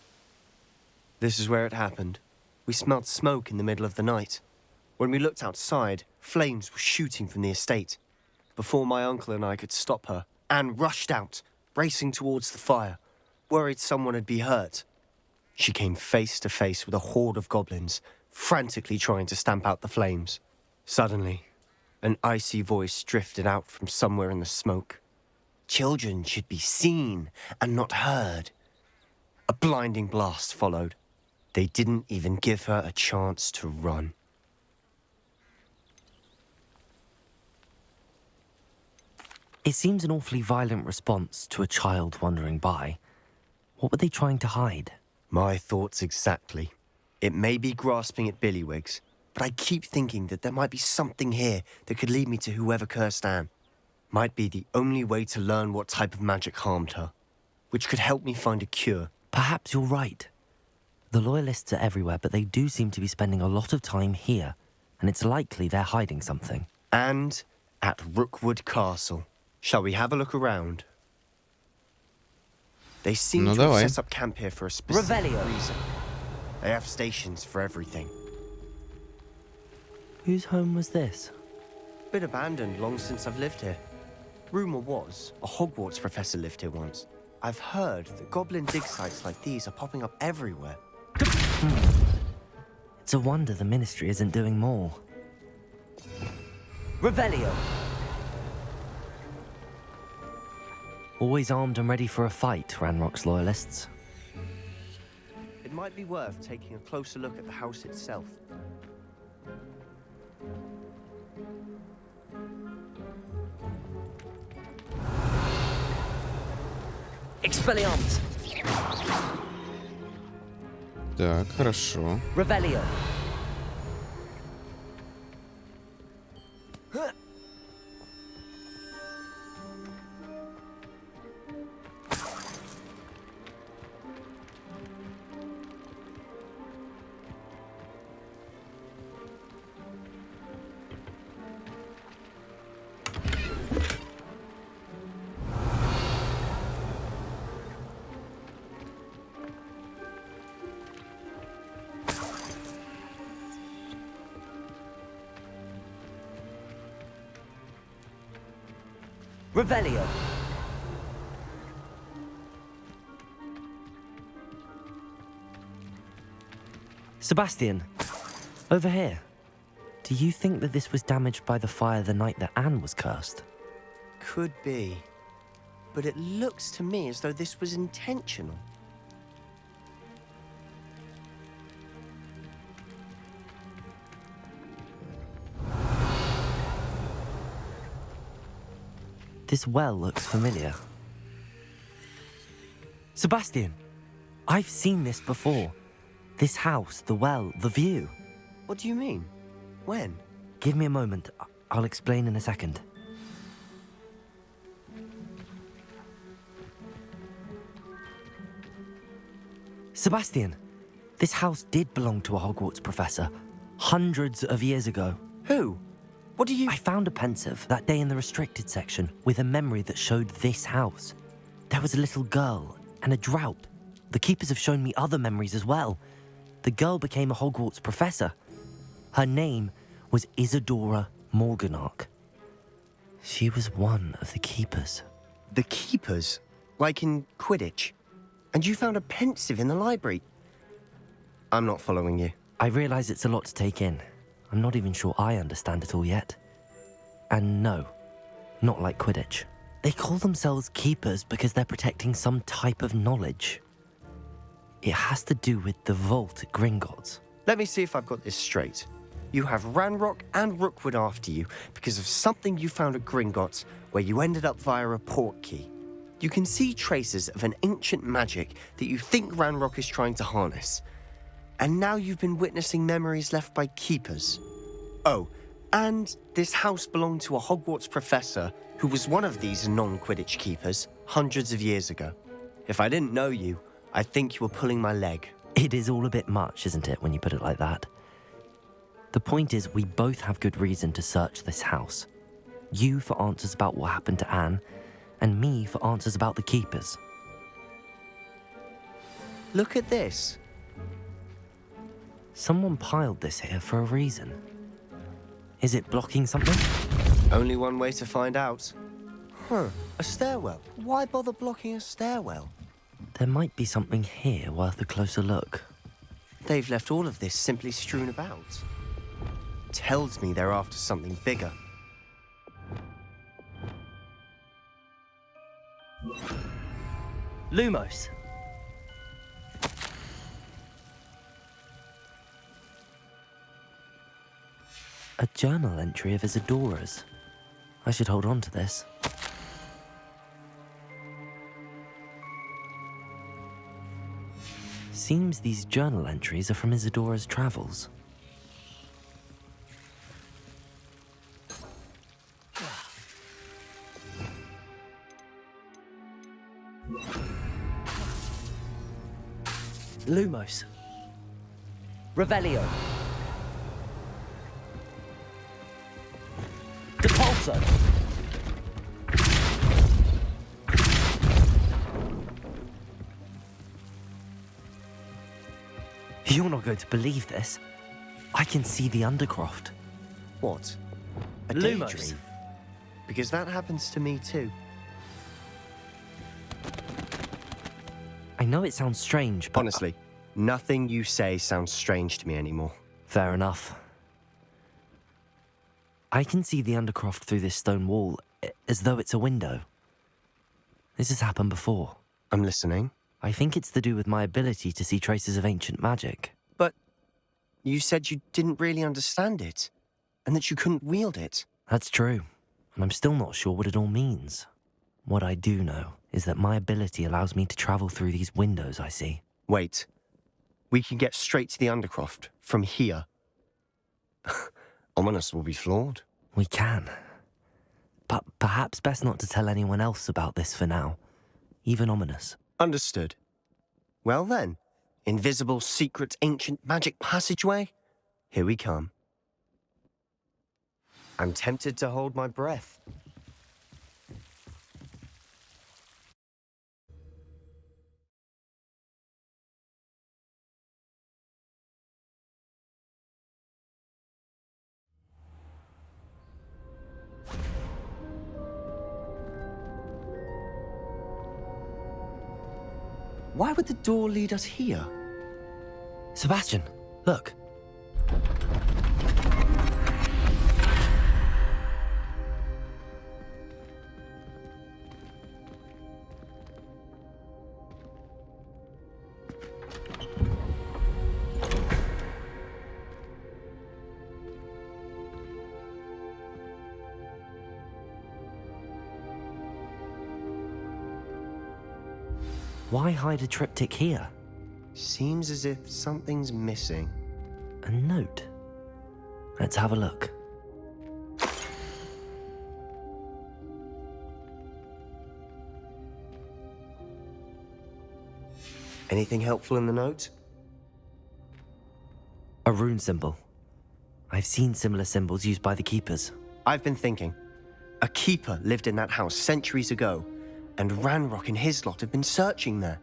This is where it happened. We smelled smoke in the middle of the night. When we looked outside, flames were shooting from the estate. Before my uncle and I could stop her, Anne rushed out, racing towards the fire, worried someone had been hurt. She came face to face with a horde of goblins, frantically trying to stamp out the flames. Suddenly, an icy voice drifted out from somewhere in the smoke. Children should be seen and not heard. A blinding blast followed. They didn't even give her a chance to run. It seems an awfully violent response to a child wandering by. What were they trying to hide? My thoughts exactly. It may be grasping at billywigs, but I keep thinking that there might be something here that could lead me to whoever cursed Anne. Might be the only way to learn what type of magic harmed her, which could help me find a cure. Perhaps you're right. The loyalists are everywhere, but they do seem to be spending a lot of time here, and it's likely they're hiding something. And at Rookwood Castle. Shall we have a look around? They seem to have set up camp here for a specific reason. They have stations for everything. Whose home was this? Been abandoned long since I've lived here. Rumour was, a Hogwarts professor lived here once. I've heard that goblin dig sites like these are popping up everywhere. It's a wonder the Ministry isn't doing more. Revelio. Always armed and ready for a fight, Ranrock's loyalists. It might be worth taking a closer look at the house itself. Expelliarmus. Так, хорошо. Revelio. Revelio. Sebastian, over here. Do you think that this was damaged by the fire the night that Anne was cursed? Could be. But it looks to me as though this was intentional. This well looks familiar. Sebastian, I've seen this before. This house, the well, the view. What do you mean? When? Give me a moment. I'll explain in a second. Sebastian, this house did belong to a Hogwarts professor hundreds of years ago. Who? What do you... I found a pensive that day in the restricted section with a memory that showed this house. There was a little girl and a drought. The keepers have shown me other memories as well. The girl became a Hogwarts professor. Her name was Isadora Morganach. She was one of the keepers. The keepers? Like in Quidditch? And you found a pensive in the library? I'm not following you. I realize it's a lot to take in. I'm not even sure I understand it all yet. And no, not like Quidditch. They call themselves keepers because they're protecting some type of knowledge. It has to do with the vault at Gringotts. Let me see if I've got this straight. You have Ranrok and Rookwood after you because of something you found at Gringotts where you ended up via a portkey. You can see traces of an ancient magic that you think Ranrok is trying to harness. And now you've been witnessing memories left by keepers. Oh, and this house belonged to a Hogwarts professor who was one of these non-Quidditch keepers hundreds of years ago. If I didn't know you, I'd think you were pulling my leg. It is all a bit much, isn't it, when you put it like that? The point is, we both have good reason to search this house. You for answers about what happened to Anne, and me for answers about the keepers. Look at this. Someone piled this here for a reason. Is it blocking something? Only one way to find out. Huh, a stairwell. Why bother blocking a stairwell? There might be something here worth a closer look. They've left all of this simply strewn about. Tells me they're after something bigger. Lumos. A journal entry of Isadora's. I should hold on to this. Seems these journal entries are from Isadora's travels. Lumos. Revelio. Depulso. You're not going to believe this. I can see the Undercroft. What? A Lumos. daydream? Because that happens to me too. I know it sounds strange, but... Honestly, nothing you say sounds strange to me anymore. Fair enough. I can see the Undercroft through this stone wall, as though it's a window. This has happened before. I'm listening. I think it's to do with my ability to see traces of ancient magic. But you said you didn't really understand it, and that you couldn't wield it. That's true, and I'm still not sure what it all means. What I do know is that my ability allows me to travel through these windows I see. Wait. We can get straight to the Undercroft from here. Ominous will be flawed. We can. But perhaps best not to tell anyone else about this for now. Even Ominous. Understood. Well then, invisible, secret, ancient magic passageway? Here we come. I'm tempted to hold my breath. Why would the door lead us here? Sebastian, look. Why hide a triptych here? Seems as if something's missing. A note. Let's have a look. Anything helpful in the note? A rune symbol. I've seen similar symbols used by the keepers. I've been thinking. A keeper lived in that house centuries ago, and Ranrok and his lot have been searching there.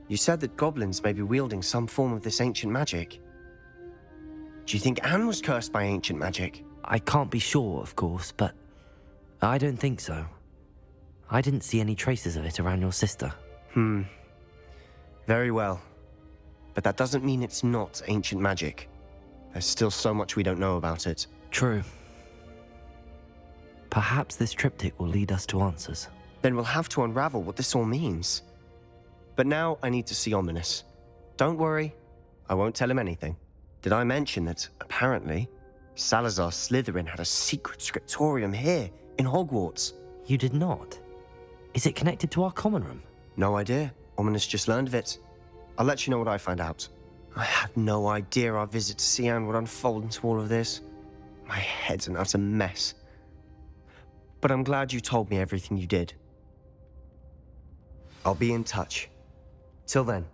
You said that goblins may be wielding some form of this ancient magic. Do you think Anne was cursed by ancient magic? I can't be sure, of course, but I don't think so. I didn't see any traces of it around your sister. Very well. But that doesn't mean it's not ancient magic. There's still so much we don't know about it. True. Perhaps this triptych will lead us to answers. Then we'll have to unravel what this all means. But now I need to see Ominous. Don't worry, I won't tell him anything. Did I mention that, apparently, Salazar Slytherin had a secret scriptorium here, in Hogwarts? You did not? Is it connected to our common room? No idea. Ominous just learned of it. I'll let you know what I find out. I had no idea our visit to see Anne would unfold into all of this. My head's an utter mess. But I'm glad you told me everything you did. I'll be in touch. Till then.